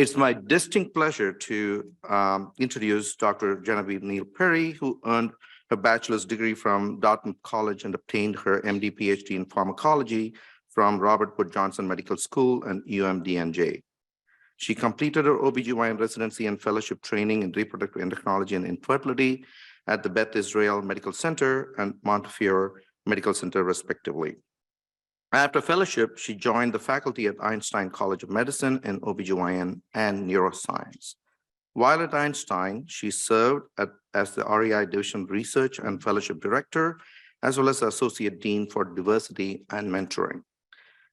It's my distinct pleasure to introduce Dr. Genevieve Neal Perry, who earned her bachelor's degree from Dartmouth College and obtained her MD PhD in pharmacology from Robert Wood Johnson Medical School and UMDNJ. She completed her OBGYN residency and fellowship training in reproductive endocrinology and infertility at the Beth Israel Medical Center and Montefiore Medical Center, respectively. After fellowship, she joined the faculty at Einstein College of Medicine in OBGYN and neuroscience. While at Einstein, she served as the REI Division Research and Fellowship Director, as well as Associate Dean for Diversity and Mentoring.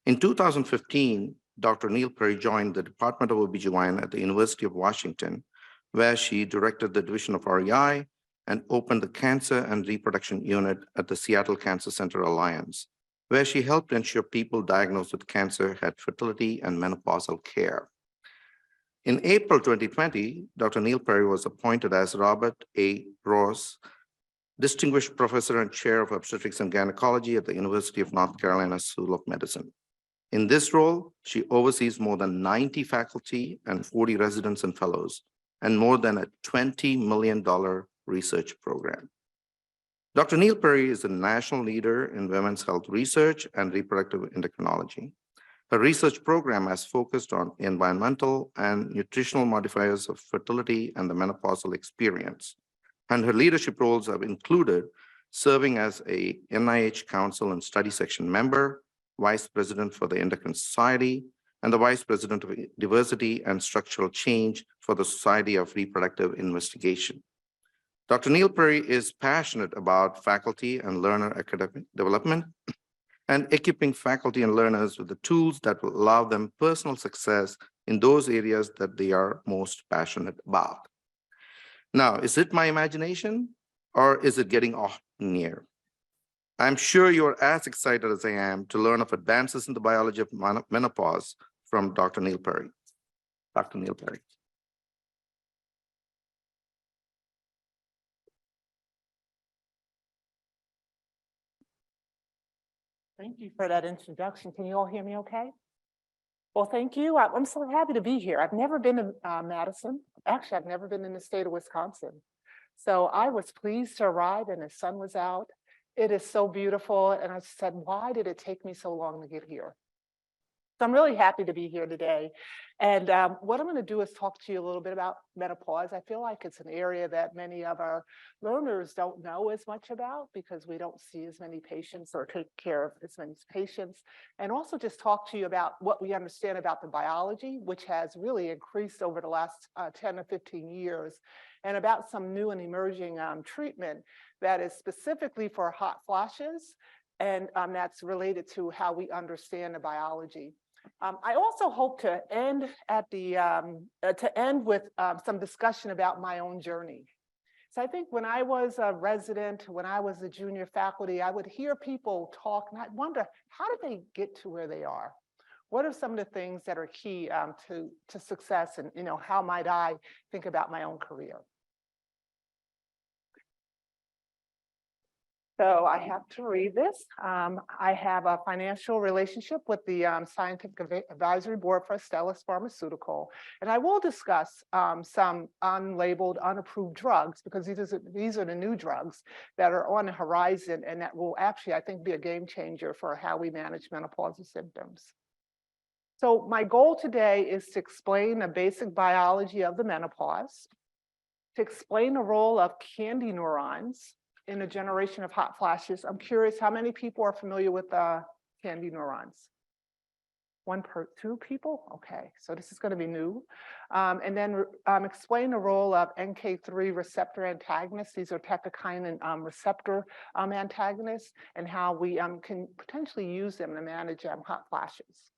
In 2015, Dr. Neal Perry joined the Department of OBGYN at the University of Washington, where she directed the Division of REI and opened the Cancer and Reproduction Unit at the Seattle Cancer Center Alliance, where she helped ensure people diagnosed with cancer had fertility and menopausal care. In April 2020, Dr. Neal Perry was appointed as Robert A. Ross Distinguished Professor and Chair of Obstetrics and Gynecology at the University of North Carolina School of Medicine. In this role, she oversees more than 90 faculty and 40 residents and fellows, and more than a $20 million research program. Dr. Neal Perry is a national leader in women's health research and reproductive endocrinology. Her research program has focused on environmental and nutritional modifiers of fertility and the menopausal experience. And her leadership roles have included serving as a NIH Council and Study Section member, Vice President for the Endocrine Society, and the Vice President of Diversity and Structural Change for the Society of Reproductive Investigation. Dr. Neal Perry is passionate about faculty and learner academic development and equipping faculty and learners with the tools that will allow them personal success in those areas that they are most passionate about. Now, is it my imagination or is it getting off near? I'm sure you're as excited as I am to learn of advances in the biology of menopause from Dr. Neal Perry. Dr. Neal Perry. Thank you for that introduction. Can you all hear me okay? Well, thank you. I'm so happy to be here. I've never been to Madison. Actually, I've never been in the state of Wisconsin. So I was pleased to arrive and the sun was out. It is so beautiful. And I said, why did it take me so long to get here? So I'm really happy to be here today. And what I'm going to do is talk to you a little bit about menopause. I feel like it's an area that many of our learners don't know as much about because we don't see as many patients or take care of as many patients. And also just talk to you about what we understand about the biology, which has really increased over the last 10 to 15 years, and about some new and emerging treatment that is specifically for hot flashes. And that's related to how we understand the biology. I also hope to end with some discussion about my own journey. So I think when I was a resident, when I was a junior faculty, I would hear people talk and I wonder, how did they get to where they are? What are some of the things that are key to success, and how might I think about my own career? So I have to read this. I have a financial relationship with the Scientific Advisory Board for Astellas Pharmaceutical, and I will discuss some unlabeled, unapproved drugs because these are the new drugs that are on the horizon and that will actually, I think, be a game changer for how we manage menopausal symptoms. So my goal today is to explain the basic biology of the menopause, to explain the role of candy neurons in a generation of hot flashes. I'm curious how many people are familiar with candy neurons? Two people? Okay, so this is going to be new. And then explain the role of NK3 receptor antagonists. These are peptidekinin receptor antagonists, and how we can potentially use them to manage hot flashes.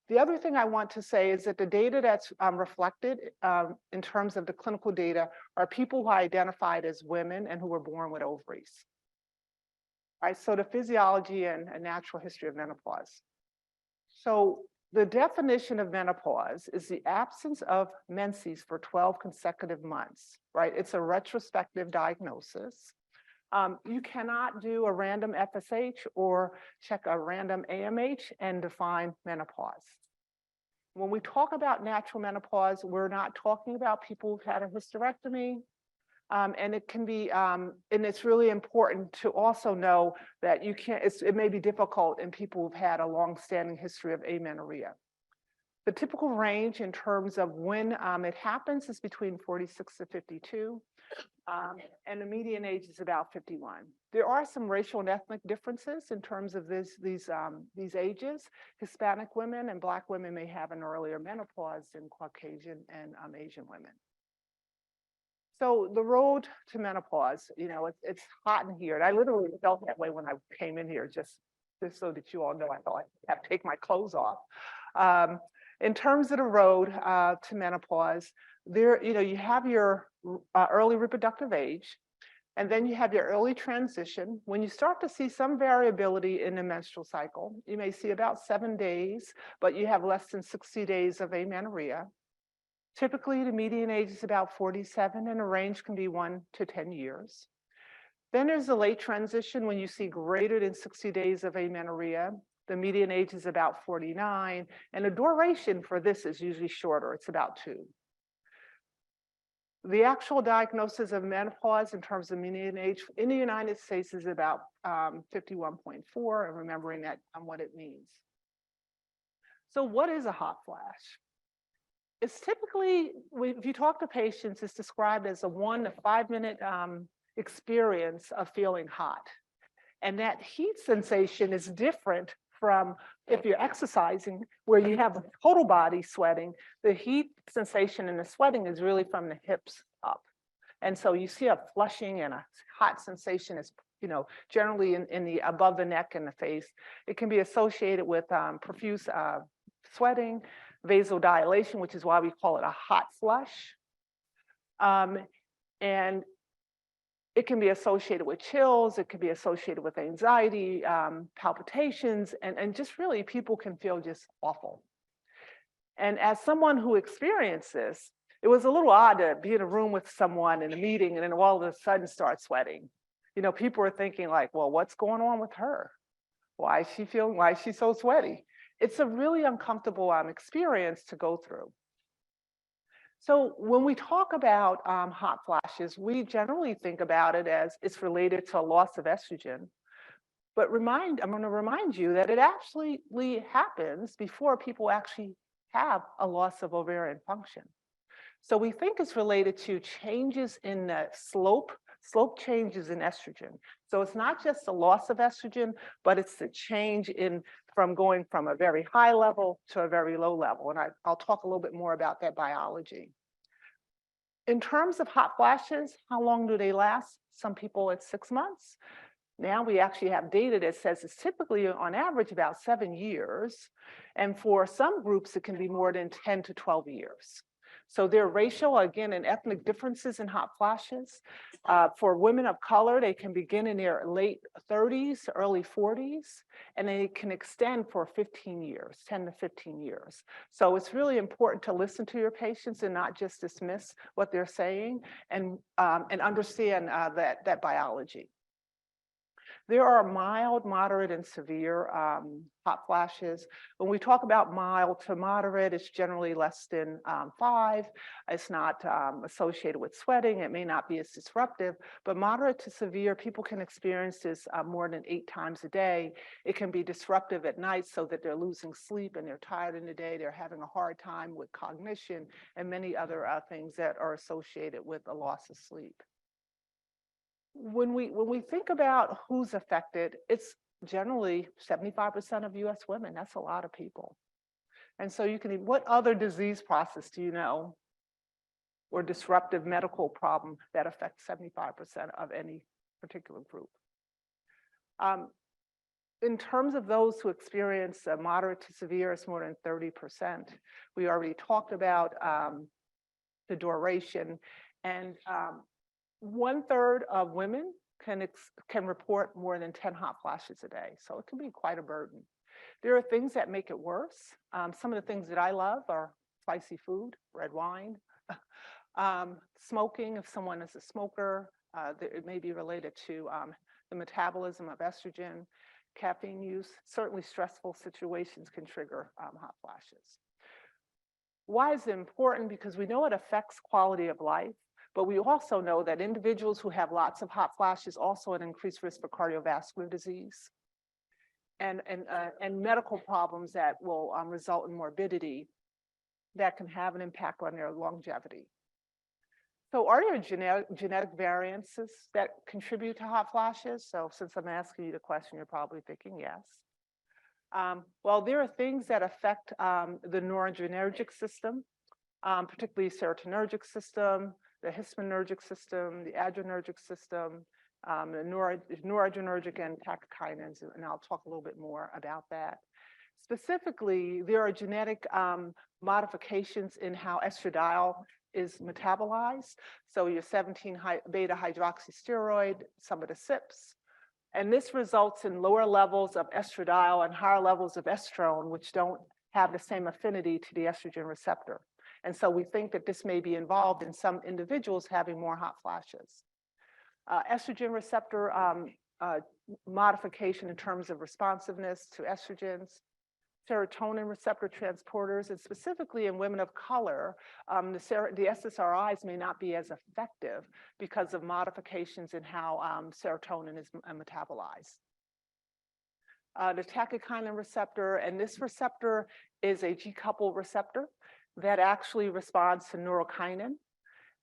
The other thing I want to say is that the data that's reflected in terms of the clinical data are people who are identified as women and who were born with ovaries. All right, so the physiology and a natural history of menopause. So the definition of menopause is the absence of menses for 12 consecutive months, right? It's a retrospective diagnosis. You cannot do a random FSH or check a random AMH and define menopause. When we talk about natural menopause, we're not talking about people who've had a hysterectomy. And it can be, and it's really important to also know that you can't, it may be difficult in people who've had a long-standing history of amenorrhea. The typical range in terms of when it happens is between 46 to 52. And the median age is about 51. There are some racial and ethnic differences in terms of these ages. Hispanic women and Black women may have an earlier menopause than Caucasian and Asian women. So the road to menopause, you know, it's hot in here. And I literally felt that way when I came in here, just so that you all know, I thought I have to take my clothes off. In terms of the road to menopause, there, you know, you have your early reproductive age, and then you have your early transition. When you start to see some variability in the menstrual cycle, you may see about 7 days, but you have less than 60 days of amenorrhea. Typically, the median age is about 47, and the range can be 1 to 10 years. Then there's the late transition when you see greater than 60 days of amenorrhea. The median age is about 49, and the duration for this is usually shorter. It's about 2. The actual diagnosis of menopause in terms of median age in the United States is about 51.4, and remembering that what it means. So what is a hot flash? It's typically, if you talk to patients, it's described as a 1 to 5 minute experience of feeling hot. And that heat sensation is different from if you're exercising, where you have total body sweating. The heat sensation and the sweating is really from the hips up. And so you see a flushing and a hot sensation is, you know, generally in the above the neck and the face. It can be associated with profuse sweating, vasodilation, which is why we call it a hot flush. And it can be associated with chills, it can be associated with anxiety, palpitations, and just really people can feel just awful. And as someone who experienced this, it was a little odd to be in a room with someone in a meeting and then all of a sudden start sweating. You know, people are thinking like, well, what's going on with her? Why is she so sweaty? It's a really uncomfortable experience to go through. So when we talk about hot flashes, we generally think about it as it's related to a loss of estrogen. But I'm going to remind you that it actually happens before people actually have a loss of ovarian function. So we think it's related to changes in the slope changes in estrogen. So it's not just the loss of estrogen, but it's the change from going from a very high level to a very low level. And I'll talk a little bit more about that biology. In terms of hot flashes, how long do they last? Some people it's 6 months. Now we actually have data that says it's typically on average about 7 years. And for some groups, it can be more than 10 to 12 years. So there are racial, again, and ethnic differences in hot flashes. For women of color, they can begin in their late 30s, early 40s, and they can extend for 15 years, 10 to 15 years. So it's really important to listen to your patients and not just dismiss what they're saying and understand that biology. There are mild, moderate, and severe hot flashes. When we talk about mild to moderate, it's generally less than 5. It's not associated with sweating. It may not be as disruptive, but moderate to severe, people can experience this more than 8 times a day. It can be disruptive at night so that they're losing sleep and they're tired in the day. They're having a hard time with cognition and many other things that are associated with a loss of sleep. When we think about who's affected, it's generally 75% of US women. That's a lot of people. And so you can, what other disease process do you know or disruptive medical problem that affects 75% of any particular group? In terms of those who experience moderate to severe, it's more than 30%. We already talked about the duration, and 1/3 of women can report more than 10 hot flashes a day. So it can be quite a burden. There are things that make it worse. Some of the things that I love are spicy food, red wine, smoking. If someone is a smoker, it may be related to the metabolism of estrogen, caffeine use. Certainly stressful situations can trigger hot flashes. Why is it important? Because we know it affects quality of life, but we also know that individuals who have lots of hot flashes also have an increased risk for cardiovascular disease and medical problems that will result in morbidity that can have an impact on their longevity. So are there genetic variances that contribute to hot flashes? So since I'm asking you the question, you're probably thinking yes. Well, there are things that affect the noradrenergic system, particularly serotonergic system, the histaminergic system, the adrenergic system, the noradrenergic and tachykinins, and I'll talk a little bit more about that. Specifically, there are genetic modifications in how estradiol is metabolized. So your 17-beta hydroxysteroid, some of the CYPs, and this results in lower levels of estradiol and higher levels of estrone, which don't have the same affinity to the estrogen receptor. And so we think that this may be involved in some individuals having more hot flashes. Estrogen receptor modification in terms of responsiveness to estrogens, serotonin receptor transporters, and specifically in women of color, the SSRIs may not be as effective because of modifications in how serotonin is metabolized. The tachykinin receptor, and this receptor is a G-coupled receptor that actually responds to neurokinin.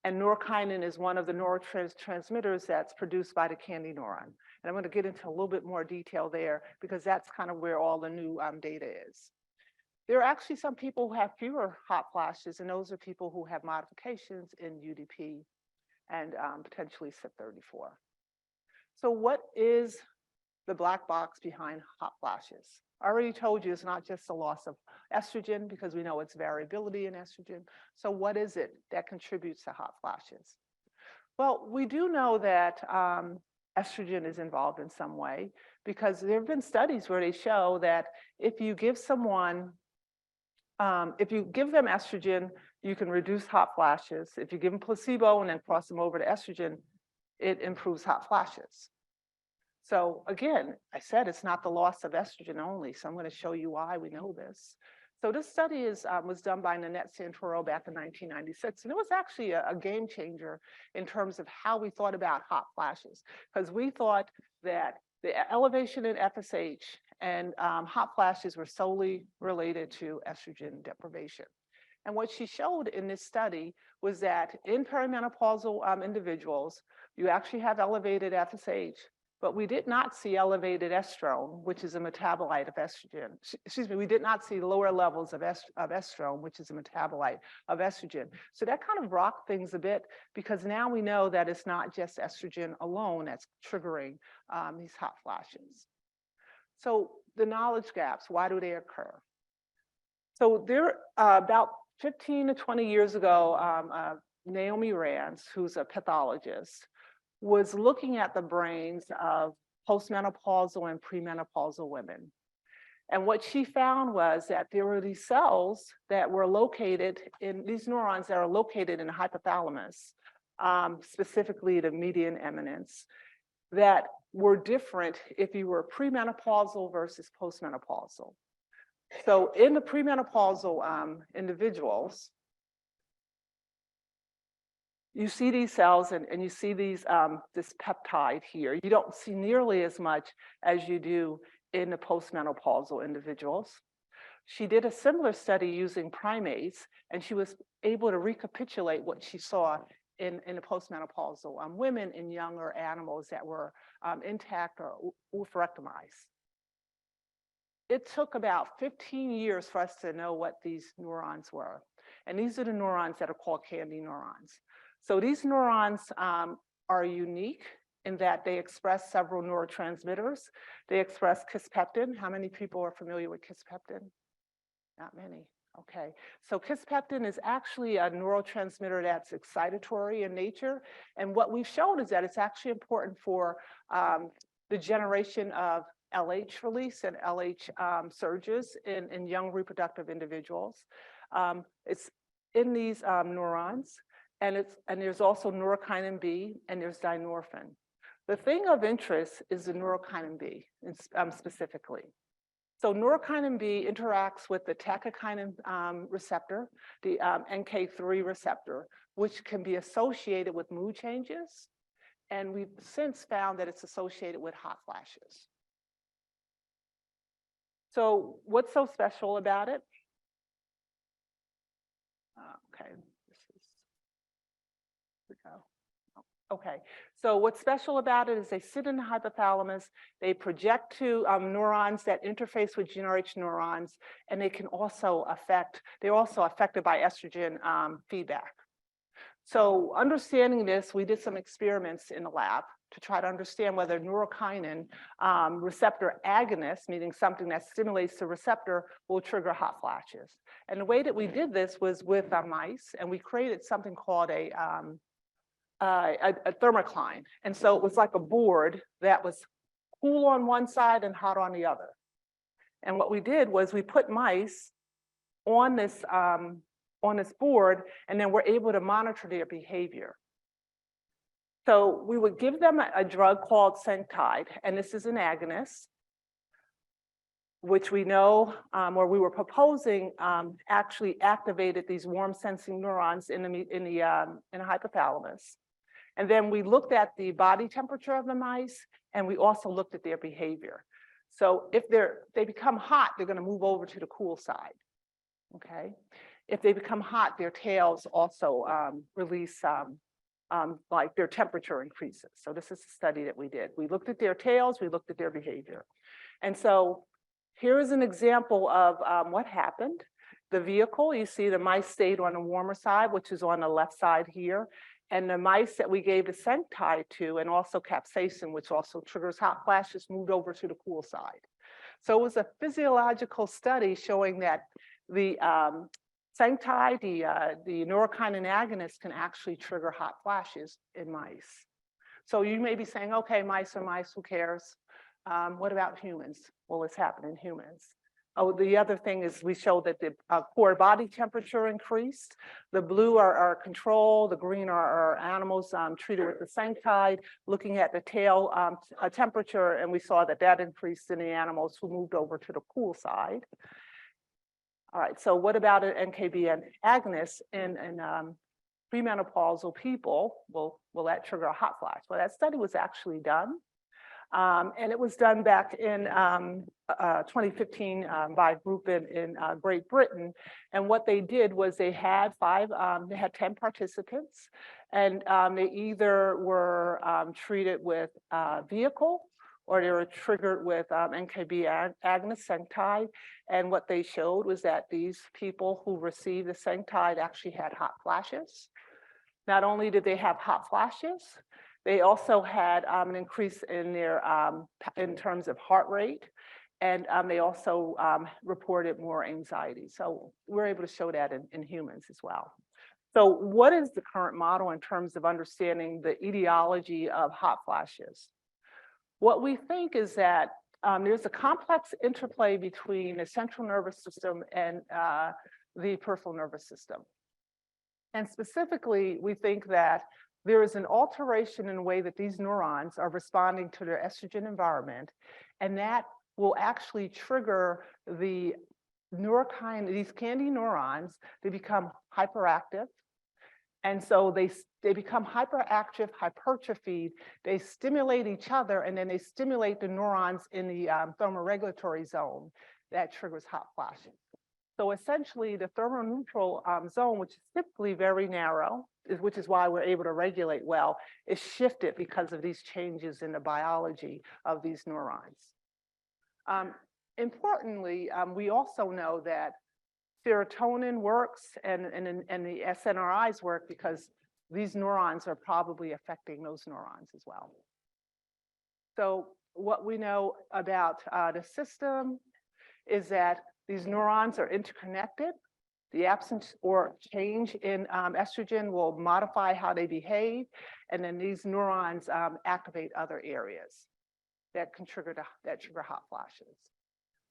And neurokinin is one of the neurotransmitters that's produced by the candy neuron. And I'm going to get into a little bit more detail there because that's kind of where all the new data is. There are actually some people who have fewer hot flashes, and those are people who have modifications in UDP and potentially CYP34. So what is the black box behind hot flashes? I already told you it's not just the loss of estrogen because we know it's variability in estrogen. So what is it that contributes to hot flashes? Well, we do know that estrogen is involved in some way because there have been studies where they show that if you give someone, if you give them estrogen, you can reduce hot flashes. If you give them placebo and then cross them over to estrogen, it improves hot flashes. So again, I said it's not the loss of estrogen only, so I'm going to show you why we know this. So this study was done by Nanette Santoro back in 1996, and it was actually a game changer in terms of how we thought about hot flashes, because we thought that the elevation in FSH and hot flashes were solely related to estrogen deprivation. And what she showed in this study was that in perimenopausal individuals, you actually have elevated FSH, but we did not see elevated estrone, which is a metabolite of estrogen. Excuse me, we did not see lower levels of estrone, which is a metabolite of estrogen. So that kind of rocked things a bit because now we know that it's not just estrogen alone that's triggering these hot flashes. So the knowledge gaps, why do they occur? So there, about 15 to 20 years ago, Naomi Rance, who's a pathologist, was looking at the brains of postmenopausal and premenopausal women. And what she found was that there were these cells that were located in these neurons that are located in the hypothalamus, specifically the median eminence, that were different if you were premenopausal versus postmenopausal. So in the premenopausal individuals, you see these cells and you see these this peptide here. You don't see nearly as much as you do in the postmenopausal individuals. She did a similar study using primates, and she was able to recapitulate what she saw in the postmenopausal women in younger animals that were intact or oophorectomized. It took about 15 years for us to know what these neurons were. And these are the neurons that are called candy neurons. So these neurons are unique in that they express several neurotransmitters. They express kisspeptin. How many people are familiar with kisspeptin? Not many. Okay. So kisspeptin is actually a neurotransmitter that's excitatory in nature. And what we've shown is that it's actually important for the generation of LH release and LH surges in young reproductive individuals. It's in these neurons, and there's also neurokinin B, and there's dynorphin. The thing of interest is the neurokinin B specifically. So neurokinin B interacts with the tachykinin receptor, the NK3 receptor, which can be associated with mood changes. And we've since found that it's associated with hot flashes. So what's so special about it? Okay, here we go. Okay, so what's special about it is they sit in the hypothalamus, they project to neurons that interface with GnRH neurons, and they can also they're also affected by estrogen feedback. So understanding this, we did some experiments in the lab to try to understand whether neurokinin receptor agonist, meaning something that stimulates the receptor, will trigger hot flashes. And the way that we did this was with mice, and we created something called a thermocline. And so it was like a board that was cool on one side and hot on the other. And what we did was we put mice on this board, and then we're able to monitor their behavior. So we would give them a drug called Senctide, and this is an agonist, which we know, or we were proposing, actually activated these warm sensing neurons in the hypothalamus. And then we looked at the body temperature of the mice, and we also looked at their behavior. So if they become hot, they're going to move over to the cool side. Okay. If they become hot, their tails also release like their temperature increases. So this is a study that we did. We looked at their tails, we looked at their behavior. And so here is an example of what happened. The vehicle, you see the mice stayed on the warmer side, which is on the left side here. And the mice that we gave the Senctide to, and also capsaicin, which also triggers hot flashes, moved over to the cool side. So it was a physiological study showing that the Senctide, the neurokinin agonist, can actually trigger hot flashes in mice. So you may be saying, okay, mice are mice, who cares? What about humans? Well, it's happening in humans. Oh, the other thing is we showed that the core body temperature increased. The blue are control, the green are animals treated with the Senctide, looking at the tail temperature, and we saw that that increased in the animals who moved over to the cool side. All right, so what about an NKB agonist in premenopausal people? Will that trigger a hot flash? Well, that study was actually done. And it was done back in 2015 by a group in Great Britain. And what they did was they had 10 participants, and they either were treated with vehicle, or they were triggered with NKB agonist Senctide. And what they showed was that these people who received the Senctide actually had hot flashes. Not only did they have hot flashes, they also had an increase in their in terms of heart rate, and they also reported more anxiety. So we're able to show that in humans as well. So what is the current model in terms of understanding the etiology of hot flashes? What we think is that there's a complex interplay between the central nervous system and the peripheral nervous system. And specifically, we think that there is an alteration in the way that these neurons are responding to their estrogen environment, and that will actually trigger the neurokinin, these candy neurons, to become hyperactive. And so they become hyperactive, hypertrophied, they stimulate each other, and then they stimulate the neurons in the thermoregulatory zone that triggers hot flashes. So essentially, the thermoneutral zone, which is typically very narrow, which is why we're able to regulate well, is shifted because of these changes in the biology of these neurons. Importantly, we also know that serotonin works and the SNRIs work because these neurons are probably affecting those neurons as well. So what we know about the system is that these neurons are interconnected. The absence or change in estrogen will modify how they behave, and then these neurons activate other areas that can trigger hot flashes.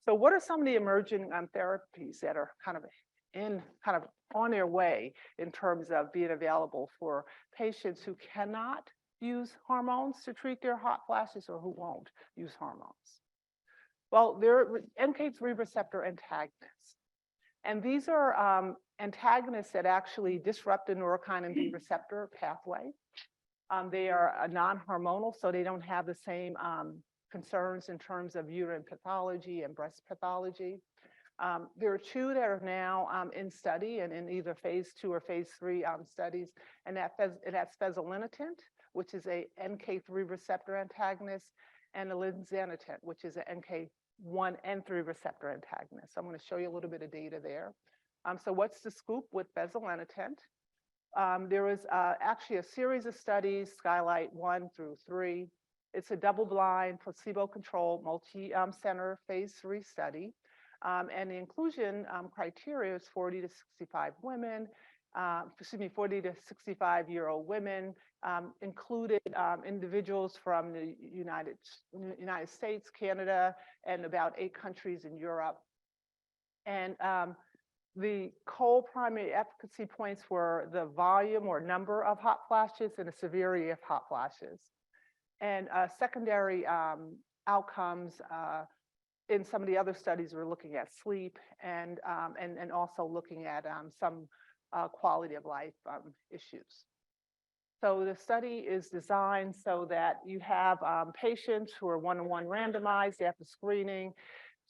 So what are some of the emerging therapies that are kind of on their way in terms of being available for patients who cannot use hormones to treat their hot flashes or who won't use hormones? Well, they're NK3 receptor antagonists. And these are antagonists that actually disrupt the neurokinin B receptor pathway. They are non-hormonal, so they don't have the same concerns in terms of uterine pathology and breast pathology. There are two that are now in study and in either phase 2 or phase 3 studies, and that's fezolinetant, which is a NK3 receptor antagonist, and elinzanetant, which is an NK1 and 3 receptor antagonist. So I'm going to show you a little bit of data there. So what's the scoop with fezolinetant? There was actually a series of studies, Skylight 1 through 3. It's a double-blind, placebo-controlled, multi-center phase 3 study. And the inclusion criteria is 40 to 65 women, 40 to 65-year-old women, included individuals from the United States, Canada, and about 8 countries in Europe. And the co-primary efficacy points were the volume or number of hot flashes and the severity of hot flashes. And secondary outcomes in some of the other studies, we're looking at sleep and also looking at some quality of life issues. So the study is designed so that you have patients who are one-on-one randomized after screening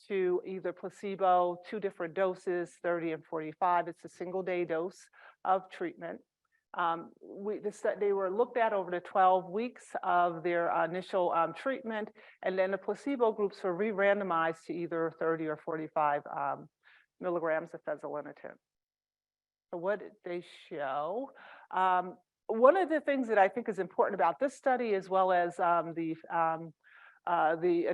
to either placebo, 2 different doses, 30 and 45. It's a single-day dose of treatment. They were looked at over the 12 weeks of their initial treatment, and then the placebo groups were re-randomized to either 30 or 45 milligrams of fezolinetant. So what did they show? One of the things that I think is important about this study, as well as the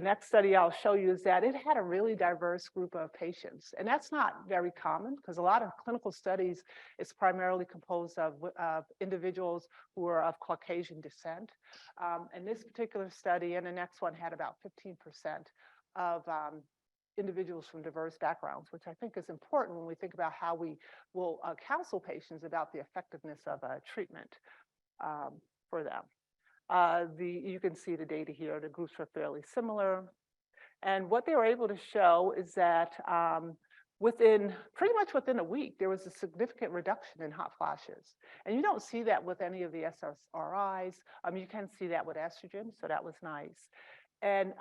next study I'll show you, is that it had a really diverse group of patients. And that's not very common, because a lot of clinical studies is primarily composed of individuals who are of Caucasian descent. And this particular study and the next one had about 15% of individuals from diverse backgrounds, which I think is important when we think about how we will counsel patients about the effectiveness of a treatment for them. You can see the data here. The groups are fairly similar. And what they were able to show is that pretty much within a week, there was a significant reduction in hot flashes. And you don't see that with any of the SSRIs. You can see that with estrogen, so that was nice. And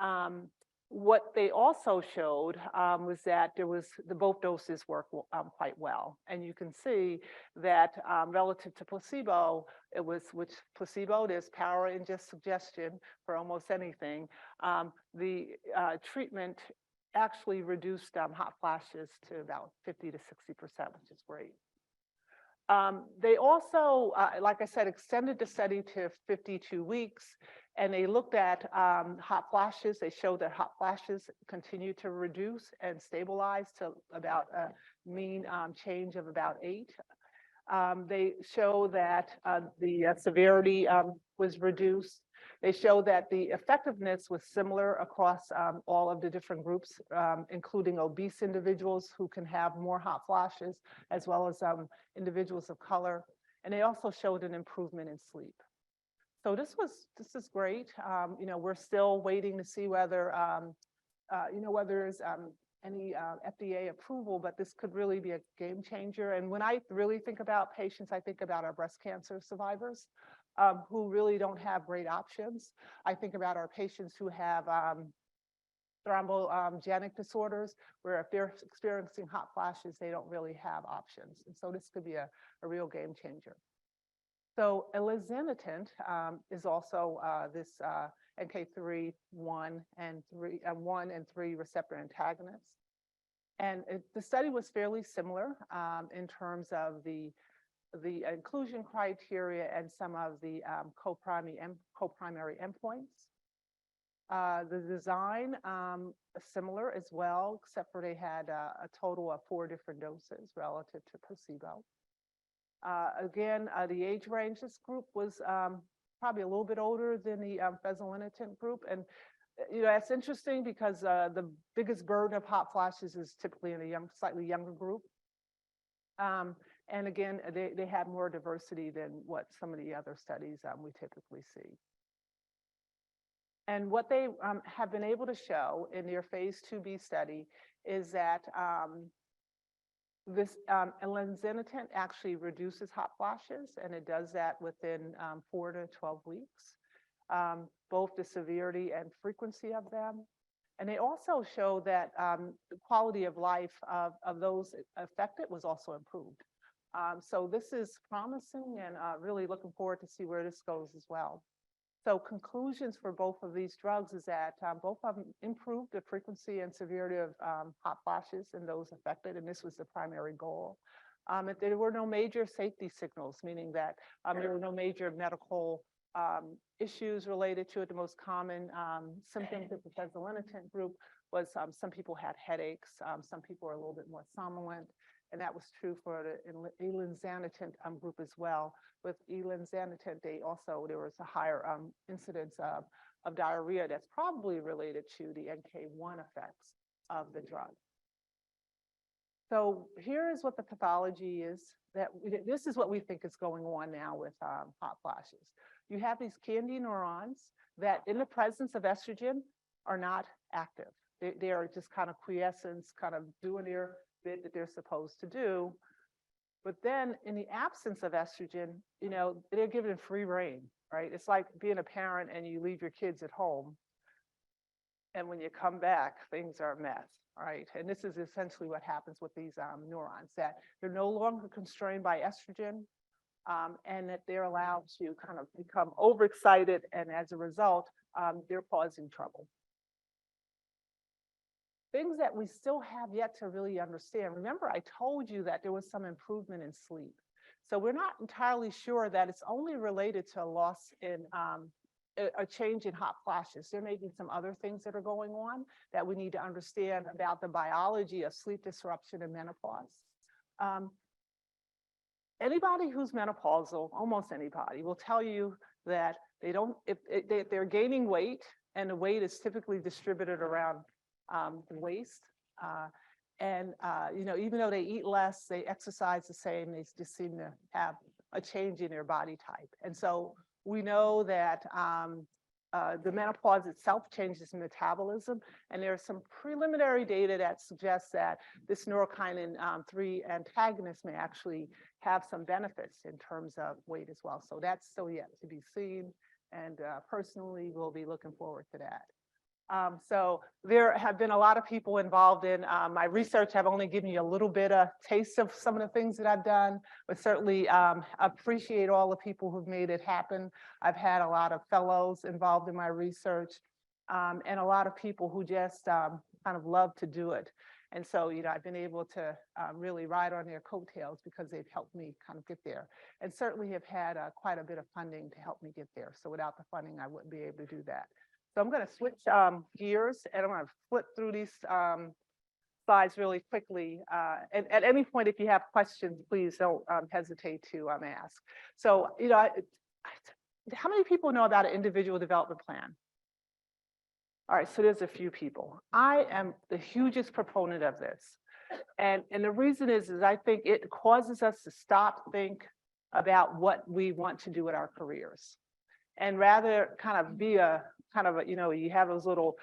what they also showed was that both doses work quite well. And you can see that relative to placebo, which placebo, there's power in just suggestion for almost anything. The treatment actually reduced hot flashes to about 50 to 60%, which is great. They also, like I said, extended the study to 52 weeks, and they looked at hot flashes. They showed that hot flashes continue to reduce and stabilize to about a mean change of about 8. They show that the severity was reduced. They show that the effectiveness was similar across all of the different groups, including obese individuals who can have more hot flashes, as well as individuals of color. And they also showed an improvement in sleep. So this is great. We're still waiting to see whether whether there's any FDA approval, but this could really be a game changer. And when I really think about patients, I think about our breast cancer survivors who really don't have great options. I think about our patients who have thrombogenic disorders, where if they're experiencing hot flashes, they don't really have options. And so this could be a real game changer. So elinzanetant is also this NK3 1 and 3 receptor antagonist. And the study was fairly similar in terms of the inclusion criteria and some of the co-primary endpoints. The design similar as well, except for they had a total of 4 different doses relative to placebo. Again, the age range, this group was probably a little bit older than the fezolinetant group. And that's interesting because the biggest burden of hot flashes is typically in a slightly younger group. And again, they had more diversity than what some of the other studies we typically see. And what they have been able to show in their phase 2b study is that this elinzanetant actually reduces hot flashes, and it does that within 4 to 12 weeks, both the severity and frequency of them. And they also show that the quality of life of those affected was also improved. So this is promising, and really looking forward to see where this goes as well. So conclusions for both of these drugs is that both of them improved the frequency and severity of hot flashes in those affected, and this was the primary goal. There were no major safety signals, meaning that there were no major medical issues related to it. The most common symptoms of the elinzanetant group was some people had headaches, some people were a little bit more somnolent, and that was true for the elinzanetant group as well. With elinzanetant, there was a higher incidence of diarrhea that's probably related to the NK1 effects of the drug. So here is what the pathology is. This is what we think is going on now with hot flashes. You have these KND neurons that in the presence of estrogen are not active. They are just kind of quiescence, kind of doing their bit that they're supposed to do. But then in the absence of estrogen, they're given free rein, right? It's like being a parent and you leave your kids at home. And when you come back, things are a mess, right? And this is essentially what happens with these neurons, that they're no longer constrained by estrogen, and that they're allowed to kind of become overexcited. And as a result, they're causing trouble. Things that we still have yet to really understand. Remember, I told you that there was some improvement in sleep. So we're not entirely sure that it's only related to a loss in a change in hot flashes. There may be some other things that are going on that we need to understand about the biology of sleep disruption and menopause. Anybody who's menopausal, almost anybody, will tell you that if they're gaining weight, and the weight is typically distributed around the waist. Even though they eat less, they exercise the same, they just seem to have a change in their body type. And so we know that the menopause itself changes metabolism, and there's some preliminary data that suggests that this neurokinin 3 antagonist may actually have some benefits in terms of weight as well. So that's still yet to be seen, and personally, we'll be looking forward to that. So there have been a lot of people involved in my research. I've only given you a little bit of taste of some of the things that I've done, but certainly appreciate all the people who've made it happen. I've had a lot of fellows involved in my research, and a lot of people who just kind of love to do it. And so, I've been able to really ride on their coattails because they've helped me kind of get there, and certainly have had quite a bit of funding to help me get there. So without the funding, I wouldn't be able to do that. So I'm going to switch gears, and I'm going to flip through these slides really quickly. And at any point, if you have questions, please don't hesitate to ask. So, how many people know about an individual development plan? All right, so there's a few people. I am the hugest proponent of this. And the reason is I think it causes us to stop, think about what we want to do with our careers, and rather kind of be you have those little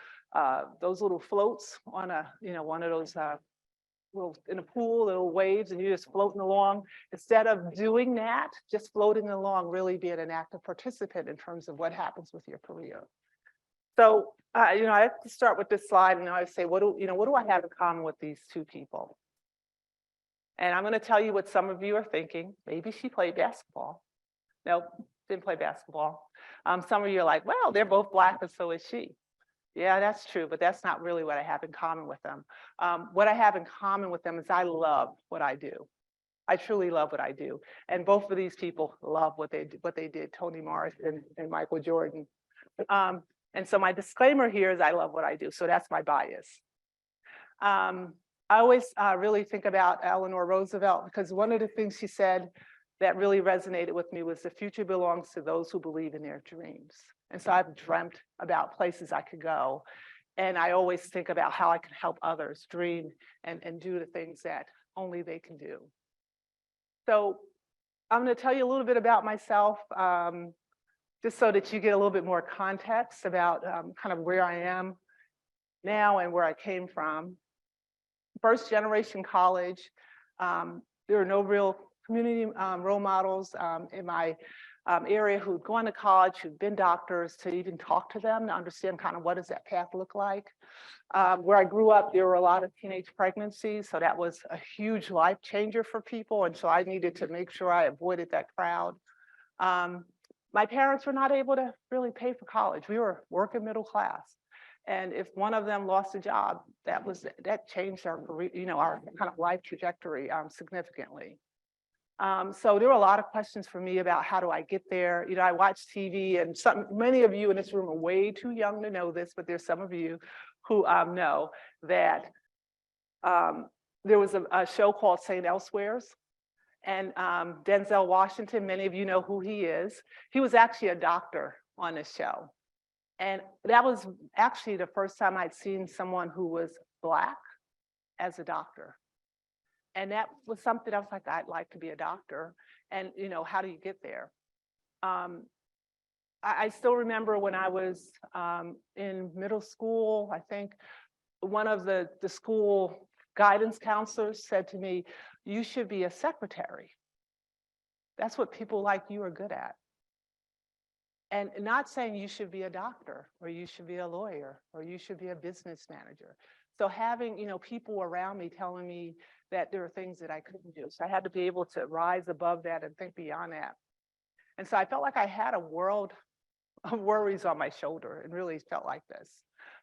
floats on one of those little in a pool, little waves, and you're just floating along. Instead of doing that, just floating along, really being an active participant in terms of what happens with your career. So, I have to start with this slide, and I say, what do I have in common with these two people? And I'm going to tell you what some of you are thinking. Maybe she played basketball. Nope, didn't play basketball. Some of you are like, well, they're both Black, and so is she. Yeah, that's true, but that's not really what I have in common with them. What I have in common with them is I love what I do. I truly love what I do. And both of these people love what they did, Toni Morris and Michael Jordan. And so my disclaimer here is I love what I do. So that's my bias. I always really think about Eleanor Roosevelt, because one of the things she said that really resonated with me was the future belongs to those who believe in their dreams. And so I've dreamt about places I could go. And I always think about how I can help others dream and do the things that only they can do. So I'm going to tell you a little bit about myself. just so that you get a little bit more context about kind of where I am now and where I came from. First generation college. There are no real community role models in my area who'd gone to college, who'd been doctors, to even talk to them to understand kind of what does that path look like. Where I grew up, there were a lot of teenage pregnancies, so that was a huge life changer for people, and so I needed to make sure I avoided that crowd. My parents were not able to really pay for college. We were working middle class. And if one of them lost a job, that changed our career, our kind of life trajectory significantly. So there were a lot of questions for me about how do I get there. I watch TV, and many of you in this room are way too young to know this, but there's some of you who know that there was a show called St. Elsewhere's, and Denzel Washington, many of you know who he is. He was actually a doctor on this show. And that was actually the first time I'd seen someone who was Black as a doctor. And that was something I was like, I'd like to be a doctor. And, how do you get there? I still remember when I was in middle school, I think one of the school guidance counselors said to me, you should be a secretary. That's what people like you are good at. And not saying you should be a doctor, or you should be a lawyer, or you should be a business manager. So having, people around me telling me that there are things that I couldn't do. So I had to be able to rise above that and think beyond that. And so I felt like I had a world of worries on my shoulder. It really felt like this.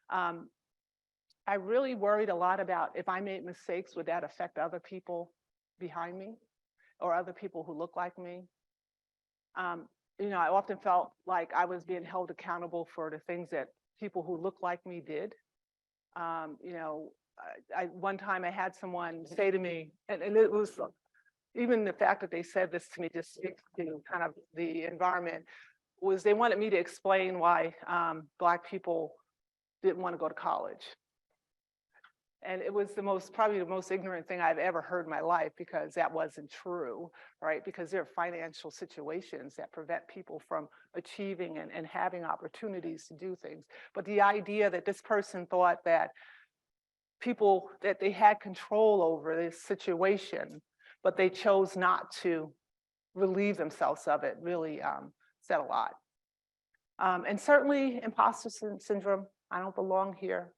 I really worried a lot about if I made mistakes, would that affect other people behind me or other people who look like me? I often felt like I was being held accountable for the things that people who look like me did. One time I had someone say to me, and it was even the fact that they said this to me just speaks to kind of the environment, was they wanted me to explain why Black people didn't want to go to college. And it was probably the most ignorant thing I've ever heard in my life, because that wasn't true, right? Because there are financial situations that prevent people from achieving and having opportunities to do things. But the idea that this person thought that that they had control over this situation, but they chose not to relieve themselves of it, really said a lot. And certainly imposter syndrome, I don't belong here.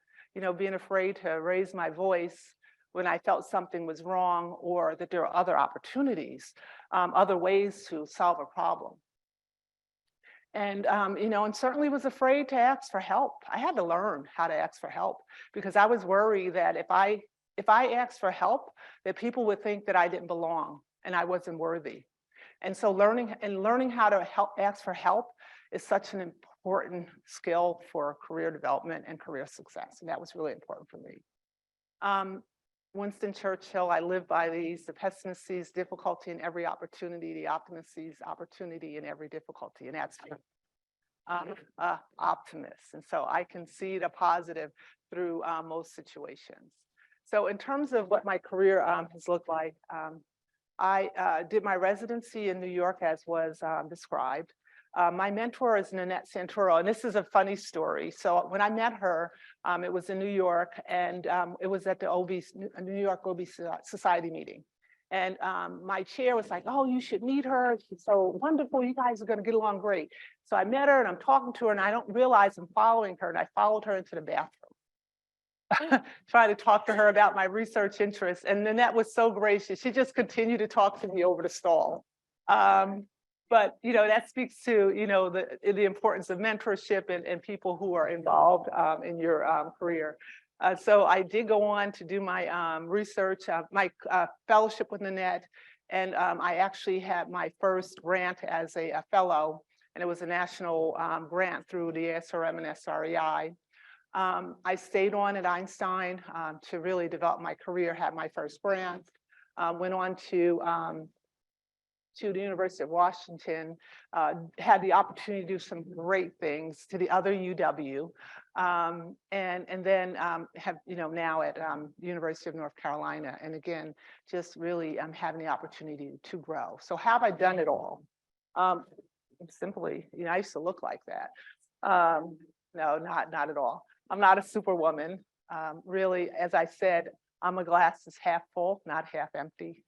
Being afraid to raise my voice when I felt something was wrong, or that there are other opportunities, other ways to solve a problem. And, and certainly was afraid to ask for help. I had to learn how to ask for help, because I was worried that if I asked for help, that people would think that I didn't belong and I wasn't worthy. And so learning how to ask for help is such an important skill for career development and career success. And that was really important for me. Winston Churchill, I live by these: the pessimist sees difficulty in every opportunity, the optimist sees opportunity in every difficulty. And that's optimist. And so I can see the positive through most situations. So in terms of what my career has looked like, I did my residency in New York, as was described. My mentor is Nanette Santoro, and this is a funny story. So when I met her, it was in New York, and it was at the New York OB Society meeting. And my chair was like, oh, you should meet her. She's so wonderful. You guys are going to get along great. So I met her, and I'm talking to her, and I don't realize I'm following her, and I followed her into the bathroom. Trying to talk to her about my research interests. And Nanette was so gracious. She just continued to talk to me over the stall. But that speaks to the importance of mentorship and people who are involved in your career. So I did go on to do my research, my fellowship with Nanette, and I actually had my first grant as a fellow, and it was a national grant through the ASRM and SREI. I stayed on at Einstein to really develop my career, had my first grant, went on to the University of Washington, had the opportunity to do some great things, to the other UW, and then have, now at University of North Carolina. And again, just really having the opportunity to grow. So how have I done it all? simply, I used to look like that. No, not at all. I'm not a superwoman. Really, as I said, I'm a glass is half full, not half empty.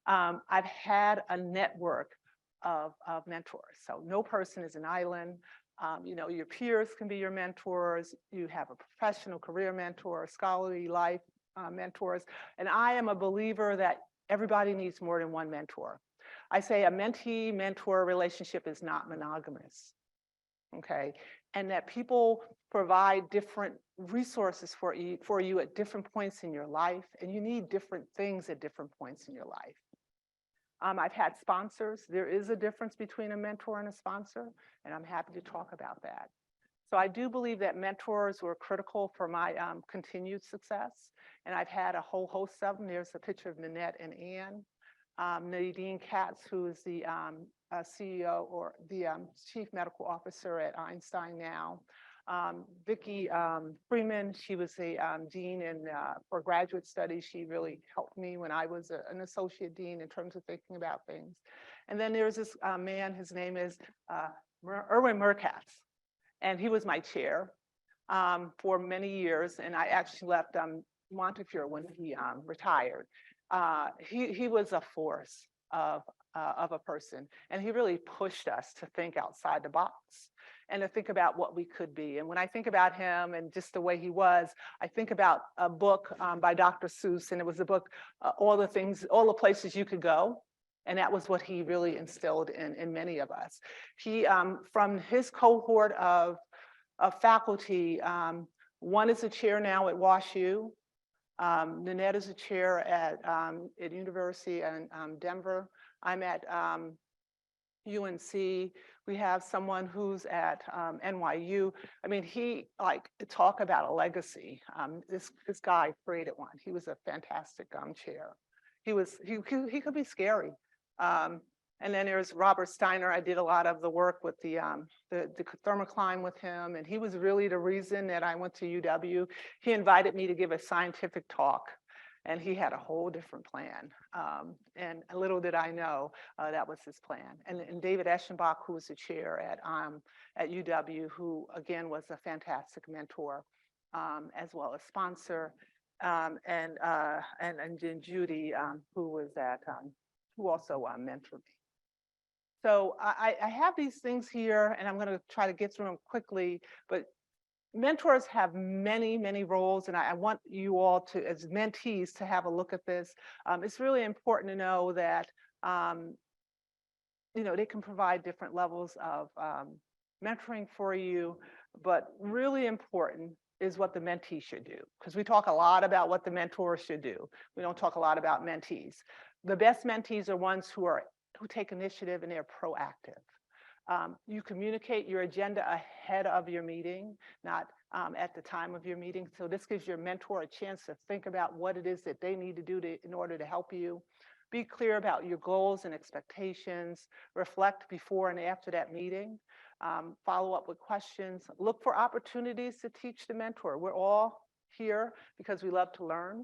I've had a network of mentors. So no person is an island. Your peers can be your mentors. You have a professional career mentor, scholarly life mentors. And I am a believer that everybody needs more than one mentor. I say a mentee-mentor relationship is not monogamous, okay? And that people provide different resources for you at different points in your life, and you need different things at different points in your life. I've had sponsors. There is a difference between a mentor and a sponsor, and I'm happy to talk about that. So I do believe that mentors were critical for my continued success, and I've had a whole host of them. There's a picture of Nanette and Ann. Nadine Katz, who is the CEO or the Chief Medical Officer at Einstein now. Vicki Freeman, she was a dean for graduate studies. She really helped me when I was an associate dean in terms of thinking about things. And then there's this man, his name is Erwin Merkatz, and he was my chair for many years. And I actually left Montefiore when he retired. He was a force of a person, and he really pushed us to think outside the box and to think about what we could be. And when I think about him and just the way he was, I think about a book by Dr. Seuss, and it was a book, all the places you could go. And that was what he really instilled in many of us. He, from his cohort of faculty, one is a chair now at WashU. Nanette is a chair at University in Denver. I'm at UNC. We have someone who's at NYU. I mean, talk about a legacy. This guy created one. He was a fantastic chair. He could be scary. And then there's Robert Steiner. I did a lot of the work with the thermocline with him, and he was really the reason that I went to UW. He invited me to give a scientific talk, and he had a whole different plan. And little did I know that was his plan. And David Eschenbach, who was the chair at UW, who again was a fantastic mentor, as well as sponsor, and then Judy, who also mentored me. So I have these things here, and I'm going to try to get through them quickly, but mentors have many, many roles, and I want you all to, as mentees, to have a look at this. It's really important to know that, they can provide different levels of mentoring for you, but really important is what the mentee should do, because we talk a lot about what the mentor should do. We don't talk a lot about mentees. The best mentees are ones who take initiative and they're proactive. You communicate your agenda ahead of your meeting, not at the time of your meeting. So this gives your mentor a chance to think about what it is that they need to do in order to help you. Be clear about your goals and expectations. Reflect before and after that meeting. Follow up with questions. Look for opportunities to teach the mentor. We're all here because we love to learn.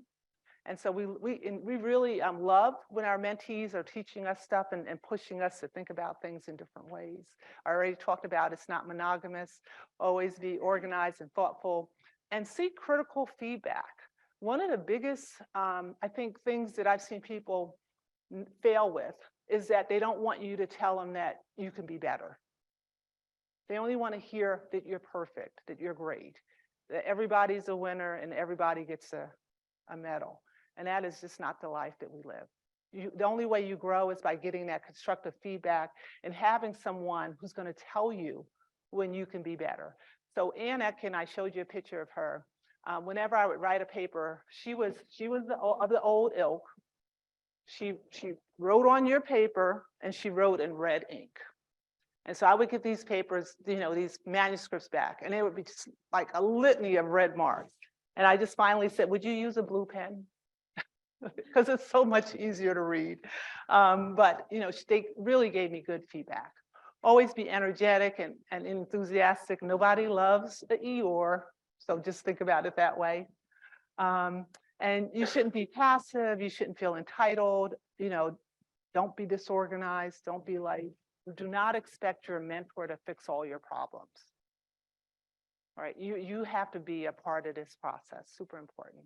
And so we really love when our mentees are teaching us stuff and pushing us to think about things in different ways. I already talked about it's not monogamous. Always be organized and thoughtful, and seek critical feedback. One of the biggest, I think, things that I've seen people fail with is that they don't want you to tell them that you can be better. They only want to hear that you're perfect, that you're great, that everybody's a winner and everybody gets a medal. And that is just not the life that we live. The only way you grow is by getting that constructive feedback and having someone who's going to tell you when you can be better. So Ann Etkin, I showed you a picture of her. Whenever I would write a paper, she was of the old ilk. She wrote on your paper, and she wrote in red ink. And so I would get these papers, these manuscripts back, and it would be just like a litany of red marks. And I just finally said, would you use a blue pen? Because it's so much easier to read. But they really gave me good feedback. Always be energetic and enthusiastic. Nobody loves the Eeyore, so just think about it that way. And you shouldn't be passive. You shouldn't feel entitled. Don't be disorganized. Don't be like do not expect your mentor to fix all your problems. All right, you have to be a part of this process, super important.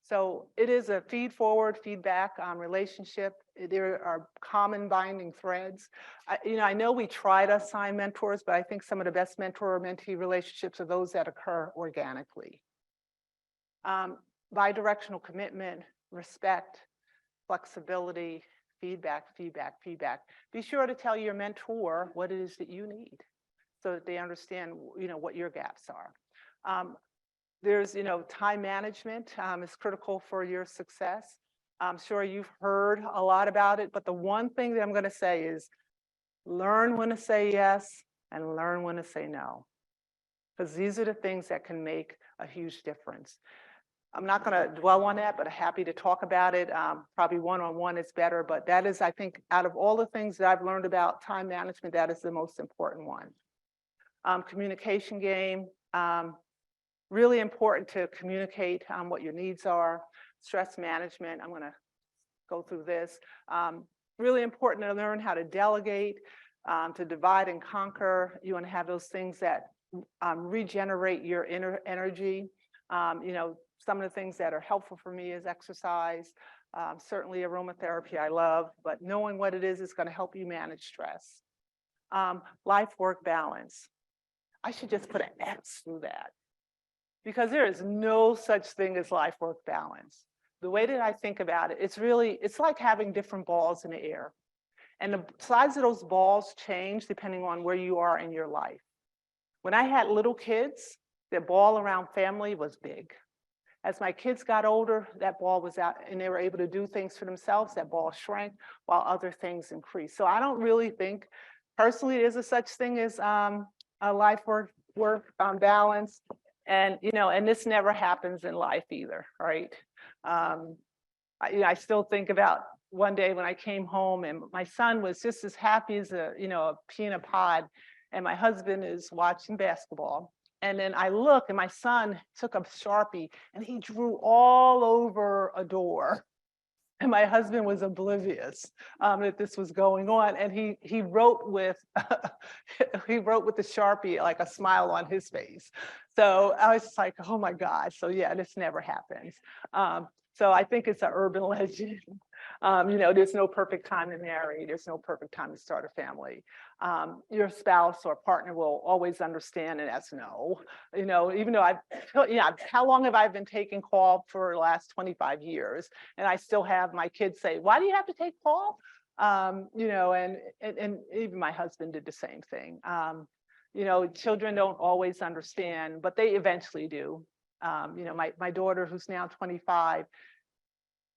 So it is a feed forward, feedback relationship. There are common binding threads. I know we try to assign mentors, but I think some of the best mentor-mentee relationships are those that occur organically. Bidirectional commitment, respect, flexibility, feedback, feedback, feedback. Be sure to tell your mentor what it is that you need so that they understand, what your gaps are. There's, time management is critical for your success. I'm sure you've heard a lot about it, but the one thing that I'm going to say is learn when to say yes and learn when to say no, because these are the things that can make a huge difference. I'm not going to dwell on that, but I'm happy to talk about it. Probably one-on-one is better, but that is, I think, out of all the things that I've learned about time management, that is the most important one. Communication game, really important to communicate what your needs are. Stress management, I'm going to go through this. Really important to learn how to delegate, to divide and conquer. You want to have those things that regenerate your inner energy. Some of the things that are helpful for me is exercise, certainly aromatherapy I love, but knowing what it is going to help you manage stress. Life-work balance. I should just put an X through that because there is no such thing as life-work balance. The way that I think about it, it's like having different balls in the air. And the size of those balls change depending on where you are in your life. When I had little kids, the ball around family was big. As my kids got older, that ball was out and they were able to do things for themselves, that ball shrank while other things increased. So I don't really think, personally, there's a such thing as a life-work balance. And, and this never happens in life either, right? I still think about one day when I came home and my son was just as happy as a pea in a pod, and my husband is watching basketball. And then I look and my son took a Sharpie and he drew all over a door. And my husband was oblivious that this was going on. And he wrote with he wrote with the Sharpie like a smile on his face. So I was just like, oh my God. So yeah, this never happens. So I think it's an urban legend. There's no perfect time to marry. There's no perfect time to start a family. Your spouse or partner will always understand it as no. Even though how long have I been taking call for the last 25 years? And I still have my kids say, why do you have to take call? And even my husband did the same thing. Children don't always understand, but they eventually do. My daughter, who's now 25,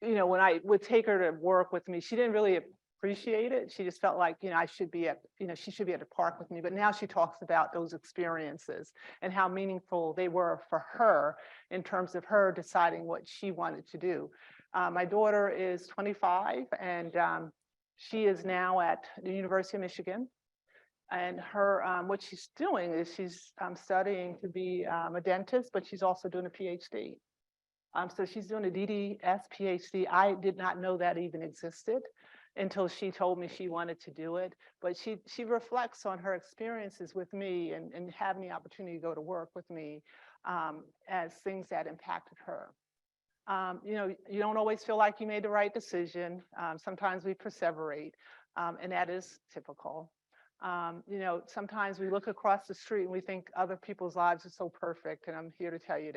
when I would take her to work with me, she didn't really appreciate it. She just felt like, I should be at, she should be at the park with me. But now she talks about those experiences and how meaningful they were for her in terms of her deciding what she wanted to do. My daughter is 25 and she is now at the University of Michigan. And her, what she's doing is she's studying to be a dentist, but she's also doing a PhD. So she's doing a DDS PhD. I did not know that even existed until she told me she wanted to do it. But she reflects on her experiences with me and having the opportunity to go to work with me as things that impacted her. You don't always feel like you made the right decision. Sometimes we perseverate, and that is typical. Sometimes we look across the street and we think other people's lives are so perfect, and I'm here to tell you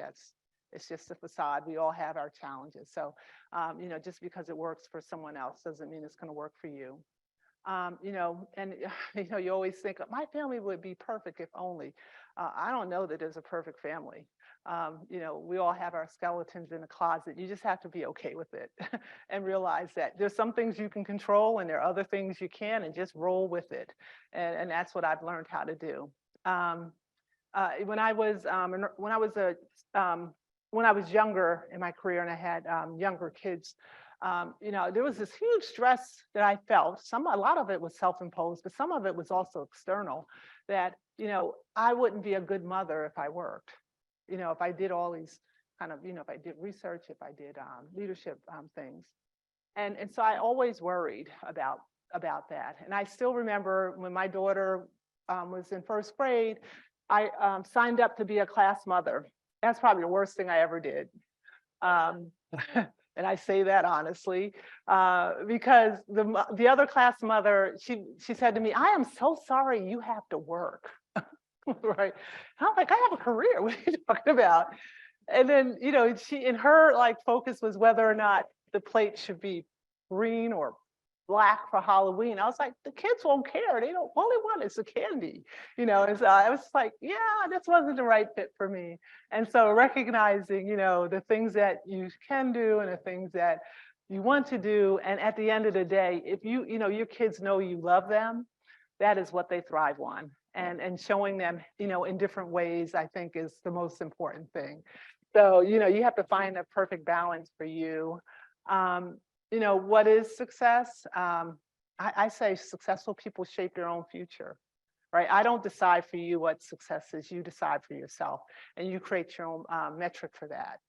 it's just a facade. We all have our challenges. So, just because it works for someone else doesn't mean it's going to work for you. You always think my family would be perfect if only. I don't know that there's a perfect family. We all have our skeletons in the closet. You just have to be okay with it and realize that there's some things you can control and there are other things you can, and just roll with it. And that's what I've learned how to do. When I was younger in my career and I had younger kids, there was this huge stress that I felt. A lot of it was self-imposed, but some of it was also external, that, I wouldn't be a good mother if I worked. If I did all these kind of, if I did research, if I did leadership things. And so I always worried about about that. And I still remember when my daughter was in first grade, I signed up to be a class mother. That's probably the worst thing I ever did. Um, and I say that honestly, because the other class mother, she said to me, "I am so sorry you have to work." Right? And I'm like, "I have a career. What are you talking about?" And then, she in her like focus was whether or not the plate should be green or black for Halloween. I was like, the kids won't care. They don't, all they want is the candy. And so I was like, yeah, this wasn't the right fit for me. And so recognizing, the things that you can do and the things that you want to do. And at the end of the day, if your kids know you love them, that is what they thrive on. And showing them, in different ways, I think is the most important thing. So, you have to find a perfect balance for you. What is success? I say successful people shape their own future, right? I don't decide for you what success is. You decide for yourself, and you create your own metric for that.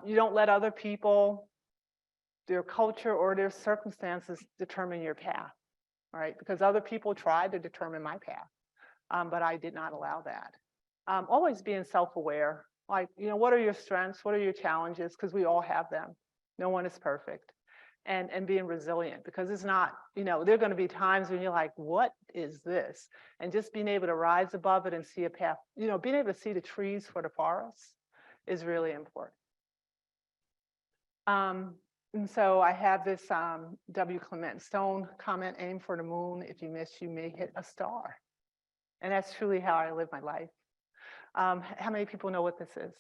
You don't let other people, their culture, or their circumstances determine your path, right? Because other people tried to determine my path, but I did not allow that. Always being self-aware, like, what are your strengths? What are your challenges? Because we all have them. No one is perfect. And being resilient, because it's not, there are going to be times when you're like, what is this? And just being able to rise above it and see a path, being able to see the trees for the forest is really important. And so I have this W. Clement Stone comment: aim for the moon. If you miss, you may hit a star. And that's truly how I live my life. How many people know what this is?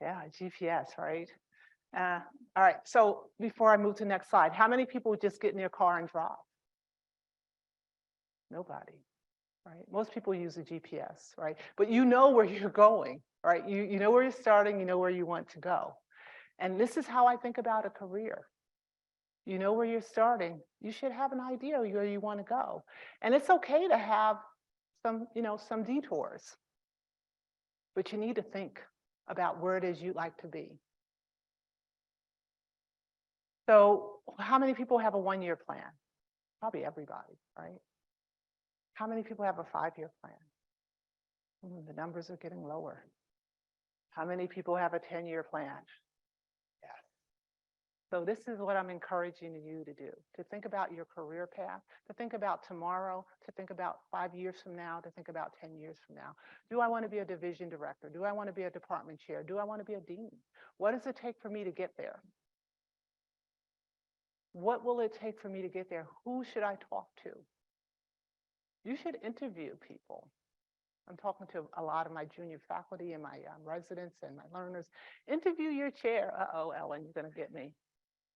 Yeah, GPS, right? All right, so before I move to the next slide, how many people just get in their car and drive? Nobody, right? Most people use a GPS, right? But you know where you're going, right? You know where you're starting, you know where you want to go. And this is how I think about a career. You know where you're starting, you should have an idea where you want to go. And it's okay to have some detours, but you need to think about where it is you'd like to be. So how many people have a one-year plan? Probably everybody, right? How many people have a 5-year plan? The numbers are getting lower. How many people have a 10-year plan? Yes. So this is what I'm encouraging you to do, to think about your career path, to think about tomorrow, to think about 5 years from now, to think about 10 years from now. Do I want to be a division director? Do I want to be a department chair? Do I want to be a dean? What does it take for me to get there? What will it take for me to get there? Who should I talk to? You should interview people. I'm talking to a lot of my junior faculty and my residents and my learners. Interview your chair. Uh-oh, Ellen, you're going to get me.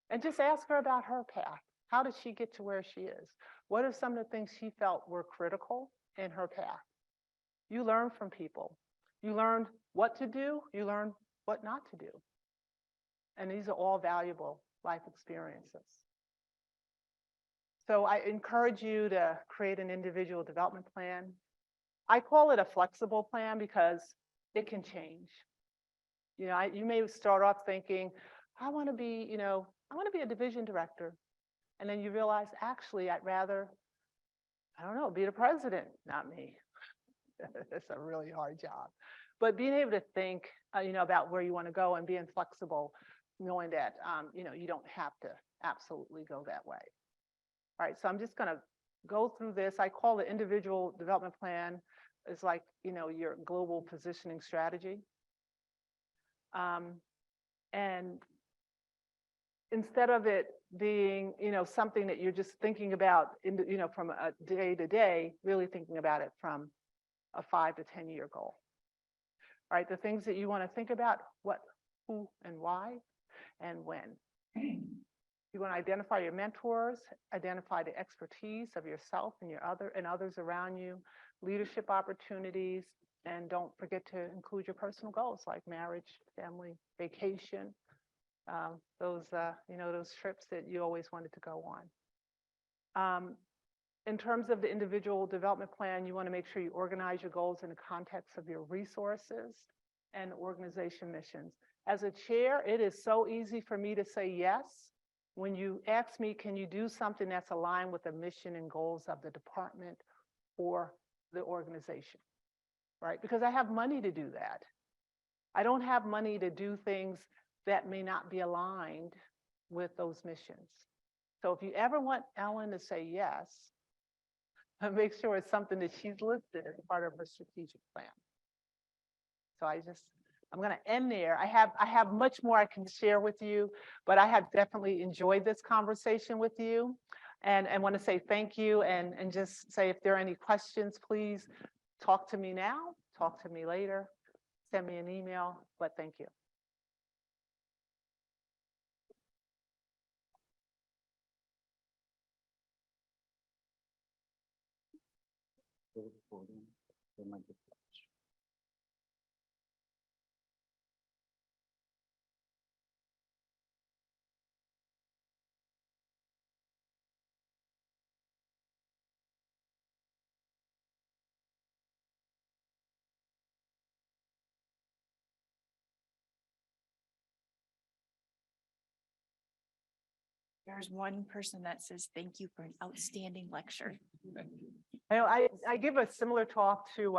And just ask her about her path. How did she get to where she is? What are some of the things she felt were critical in her path? You learn from people. You learn what to do. You learn what not to do. And these are all valuable life experiences. So I encourage you to create an individual development plan. I call it a flexible plan because it can change. You may start off thinking, I want to be a division director. And then you realize, actually, I'd rather, I don't know, be the president, not me. It's a really hard job. But being able to think, about where you want to go and being flexible, knowing that, you don't have to absolutely go that way. All right, so I'm just going to go through this. I call the individual development plan is like, your global positioning strategy. And instead of it being, something that you're just thinking about, from a day to day, really thinking about it from a 5 to 10 year goal. All right, the things that you want to think about: what, who, and why, and when. You want to identify your mentors, identify the expertise of yourself and others around you, leadership opportunities, and don't forget to include your personal goals like marriage, family, vacation, those trips that you always wanted to go on. In terms of the individual development plan, you want to make sure you organize your goals in the context of your resources and organization missions. As a chair, it is so easy for me to say yes when you ask me, can you do something that's aligned with the mission and goals of the department or the organization, right? Because I have money to do that. I don't have money to do things that may not be aligned with those missions. So if you ever want Ellen to say yes, make sure it's something that she's listed as part of her strategic plan. So I'm going to end there. I have much more I can share with you, but I have definitely enjoyed this conversation with you, and want to say thank you, and just say if there are any questions, please talk to me now, talk to me later, send me an email, but thank you. There's one person that says, thank you for an outstanding lecture. I give a similar talk to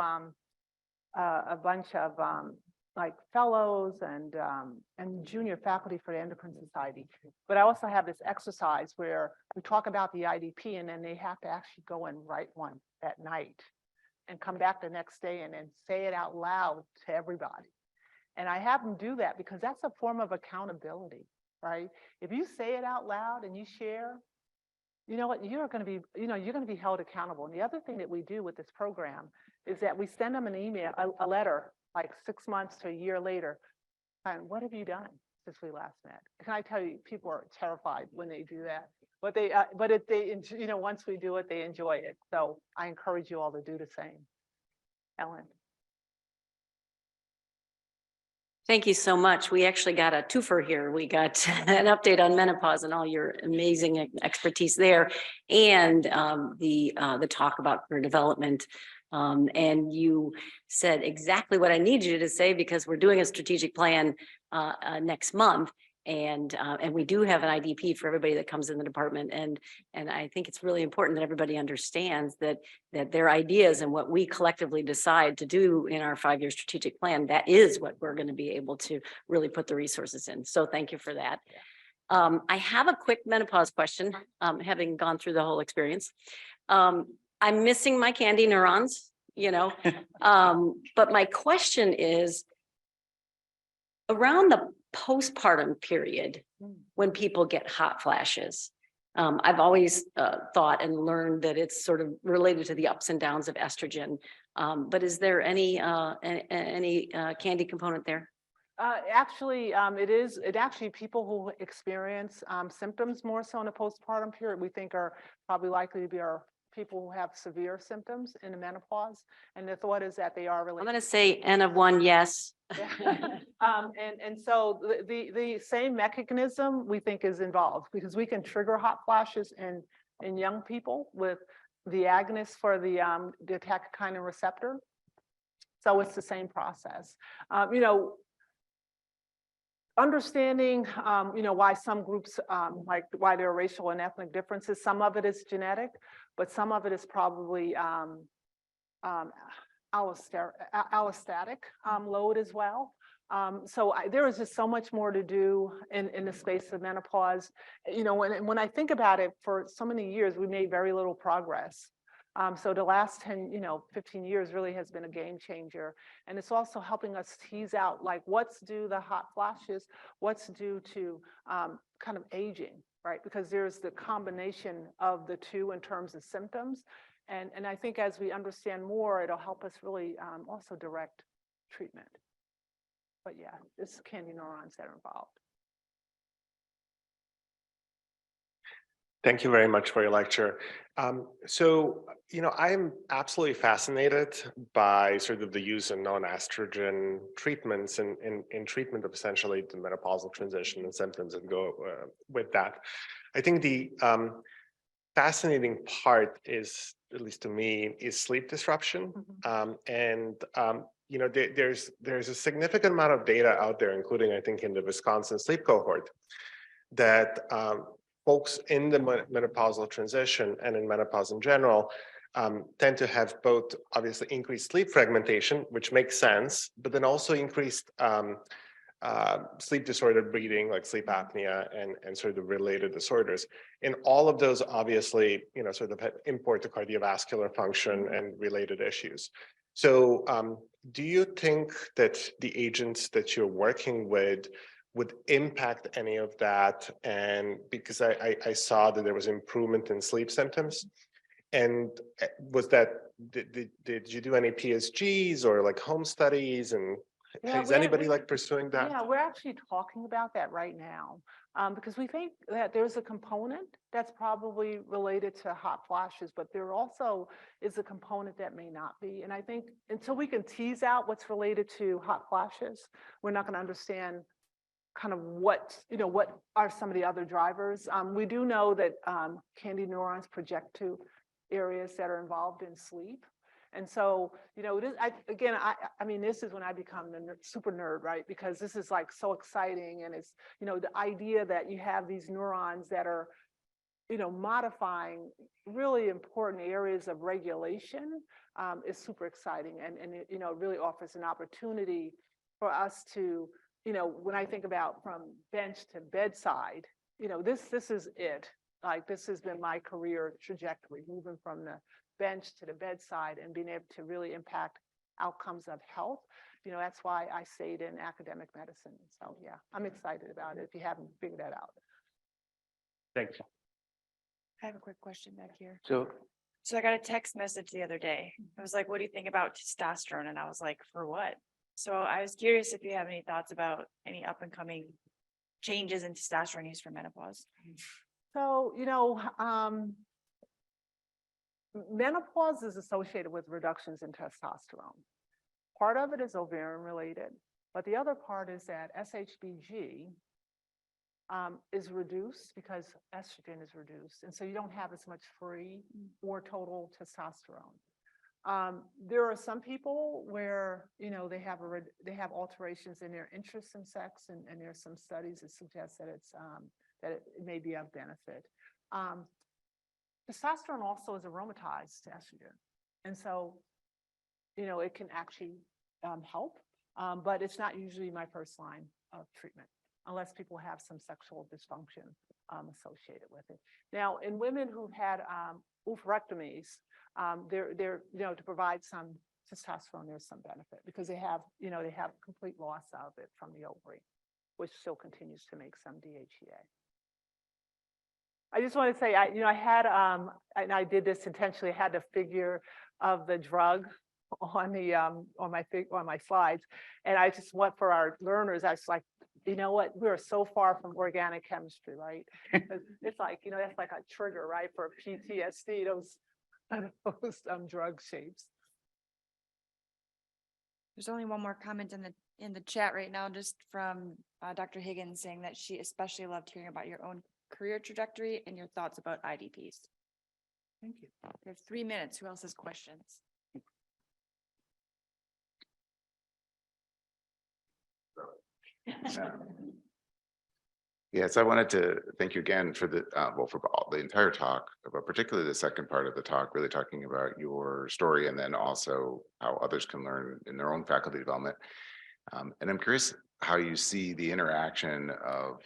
a bunch of like fellows and junior faculty for the Endocrine Society. But I also have this exercise where we talk about the IDP, and then they have to actually go and write one at night and come back the next day and then say it out loud to everybody. And I have them do that because that's a form of accountability, right? If you say it out loud and you share, you know what, you're going to be held accountable. And the other thing that we do with this program is that we send them an email, a letter, like 6 months to a year later. And what have you done since we last met? Can I tell you, people are terrified when they do that. But once we do it, they enjoy it. So I encourage you all to do the same. Ellen. Thank you so much. We actually got a twofer here. We got an update on menopause and all your amazing expertise there, and the talk about career development. And you said exactly what I need you to say, because we're doing a strategic plan next month. And we do have an IDP for everybody that comes in the department. And I think it's really important that everybody understands that their ideas and what we collectively decide to do in our 5-year strategic plan, that is what we're going to be able to really put the resources in. So thank you for that. I have a quick menopause question, having gone through the whole experience. I'm missing my candy neurons, but my question is, around the postpartum period, when people get hot flashes, I've always thought and learned that it's sort of related to the ups and downs of estrogen. But is there any candy component there? Actually, it actually people who experience symptoms more so in the postpartum period, we think are probably likely to be our people who have severe symptoms in the menopause. And the thought is that they are related. I'm going to say N of 1, yes. And so the same mechanism we think is involved, because we can trigger hot flashes in young people with the agonist for the catechinin receptor. So it's the same process. Understanding, why some groups, like why there are racial and ethnic differences, some of it is genetic, but some of it is probably allostatic load as well. So there is just so much more to do in the space of menopause. When I think about it, for so many years, we made very little progress. So the last 10, 15 years really has been a game changer. And it's also helping us tease out, like, what's due to hot flashes, what's due to kind of aging, right? Because there's the combination of the two in terms of symptoms. And I think as we understand more, it'll help us really also direct treatment. But yeah, it's candy neurons that are involved. Thank you very much for your lecture. So, I'm absolutely fascinated by sort of the use of non-estrogen treatments in treatment of essentially the menopausal transition and symptoms that go with that. I think the fascinating part is, at least to me, is sleep disruption. There's a significant amount of data out there, including, I think, in the Wisconsin sleep cohort, that folks in the menopausal transition and in menopause in general tend to have both obviously increased sleep fragmentation, which makes sense, but then also increased sleep disordered breathing, like sleep apnea and sort of related disorders. And all of those obviously, sort of import to cardiovascular function and related issues. So do you think that the agents that you're working with would impact any of that? And because I saw that there was improvement in sleep symptoms. And was that, did you do any PSGs or like home studies? And Yeah, is anybody like pursuing that? Yeah, we're actually talking about that right now because we think that there's a component that's probably related to hot flashes, but there also is a component that may not be. And I think until we can tease out what's related to hot flashes, we're not going to understand kind of what are some of the other drivers. We do know that candy neurons project to areas that are involved in sleep. And so, I mean, this is when I become the super nerd, right? Because this is like so exciting. And it's, the idea that you have these neurons that are, modifying really important areas of regulation is super exciting. And it, really offers an opportunity for us to, when I think about from bench to bedside, this is it. Like, this has been my career trajectory, moving from the bench to the bedside and being able to really impact outcomes of health. That's why I stayed in academic medicine. So yeah, I'm excited about it if you haven't figured that out. Thanks. I have a quick question back here. So, So I got a text message the other day. I was like, what do you think about testosterone? And I was like, for what? So I was curious if you have any thoughts about any up and coming changes in testosterone use for menopause. So, menopause is associated with reductions in testosterone. Part of it is ovarian related, but the other part is that SHBG is reduced because estrogen is reduced. And so you don't have as much free or total testosterone. There are some people where, they have alterations in their interest in sex, and there's some studies that suggest that that it may be of benefit. Testosterone also is aromatized to estrogen. And so, it can actually help, but it's not usually my first line of treatment unless people have some sexual dysfunction associated with it. Now, in women who've had oophorectomies, to provide some testosterone, there's some benefit because they have complete loss of it from the ovary, which still continues to make some DHEA. I just want to say, I had, and I did this intentionally, I had the figure of the drug on the on my slides, and I just want for our learners, I was like, you know what, we're so far from organic chemistry, right? It's like, that's like a trigger, right, for PTSD, those drug shapes. There's only one more comment in the chat right now, just from Dr. Higgins saying that she especially loved hearing about your own career trajectory and your thoughts about IDPs. Thank you. We have 3 minutes. Who else has questions? Yes, I wanted to thank you again for the, for the entire talk, but particularly the second part of the talk, really talking about your story and then also how others can learn in their own faculty development. And I'm curious how you see the interaction of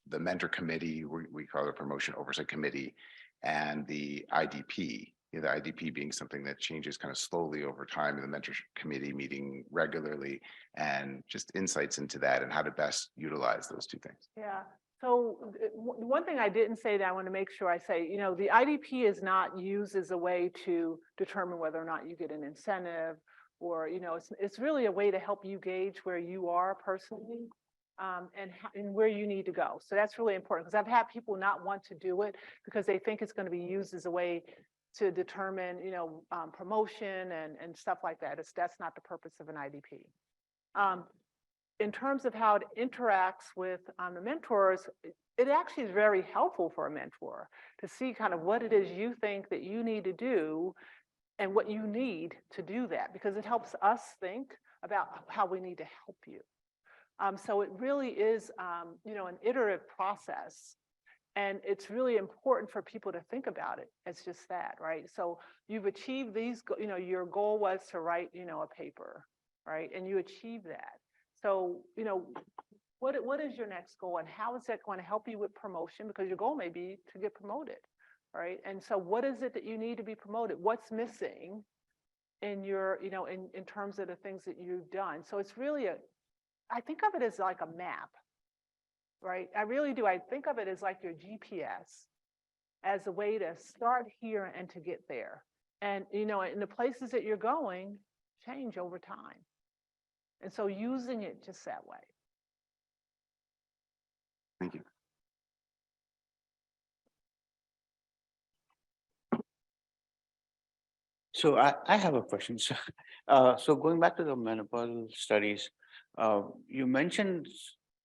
the mentor committee, we call it a promotion oversight committee, and the IDP. The IDP being something that changes kind of slowly over time, and the mentor committee meeting regularly, and just insights into that and how to best utilize those two things. Yeah. So one thing I didn't say that I want to make sure I say, the IDP is not used as a way to determine whether or not you get an incentive, or, it's really a way to help you gauge where you are personally and where you need to go. So that's really important, because I've had people not want to do it because they think it's going to be used as a way to determine, promotion and stuff like that. That's not the purpose of an IDP. In terms of how it interacts with the mentors, it actually is very helpful for a mentor to see kind of what it is you think that you need to do and what you need to do that, because it helps us think about how we need to help you. So it really is, an iterative process. And it's really important for people to think about it as just that, right? So you've achieved these, your goal was to write, a paper, right? And you achieve that. So, what is your next goal and how is that going to help you with promotion? Because your goal may be to get promoted, right? And so what is it that you need to be promoted? What's missing in your, in terms of the things that you've done? So it's really I think of it as like a map, right? I really do. I think of it as like your GPS as a way to start here and to get there. And, in the places that you're going change over time. And so using it just that way. Thank you. So I have a question. So going back to the menopausal studies, you mentioned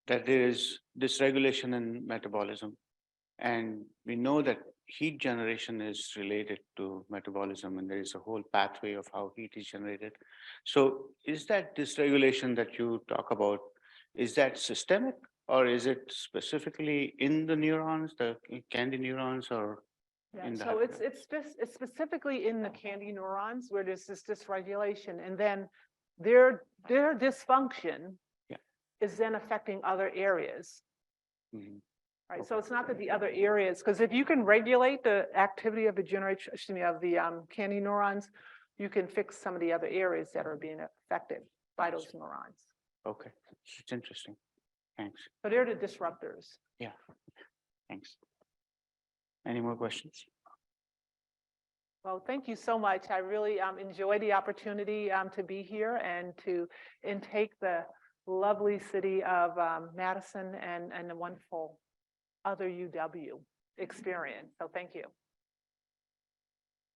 that there is dysregulation in metabolism. And we know that heat generation is related to metabolism, and there is a whole pathway of how heat is generated. So is that dysregulation that you talk about, is that systemic, or is it specifically in the neurons, the candy neurons, or Yeah, in the so it's specifically in the candy neurons where there's this dysregulation, and then their dysfunction Yeah. is then affecting other areas, Mhm. right? So it's not that the other areas, because if you can regulate the activity of the of the candy neurons, you can fix some of the other areas that are being affected by those neurons. Okay, it's interesting. Thanks. So they're the disruptors. Yeah, thanks. Any more questions? Well, thank you so much. I really enjoy the opportunity to be here and to intake the lovely city of Madison and the wonderful other UW experience. So thank you.